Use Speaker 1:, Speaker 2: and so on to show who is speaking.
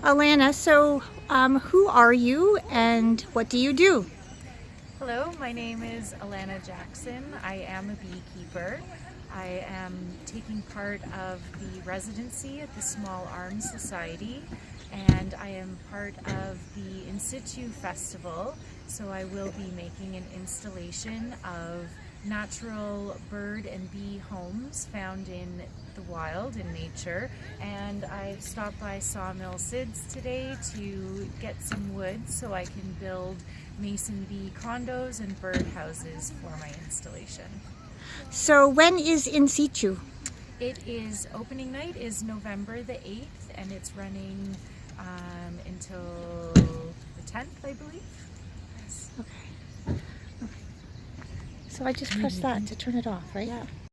Speaker 1: Alana, so who are you and what do you do?
Speaker 2: Hello, my name is Alana Jackson. I am a beekeeper. I am taking part of the residency at the Small Arms Society, and I am part of the In Situ Festival, so I will be making an installation of natural bird and bee homes found in the wild, in nature, and I've stopped by SawmillSid's today to get some wood so I can build mason bee condos and bird houses for my installation.
Speaker 1: So when is In Situ?
Speaker 2: Opening night is November the 8th, and it's running until the 10th, I believe. Yes.
Speaker 1: Okay. So I just press that to turn it off, right?
Speaker 2: Yeah.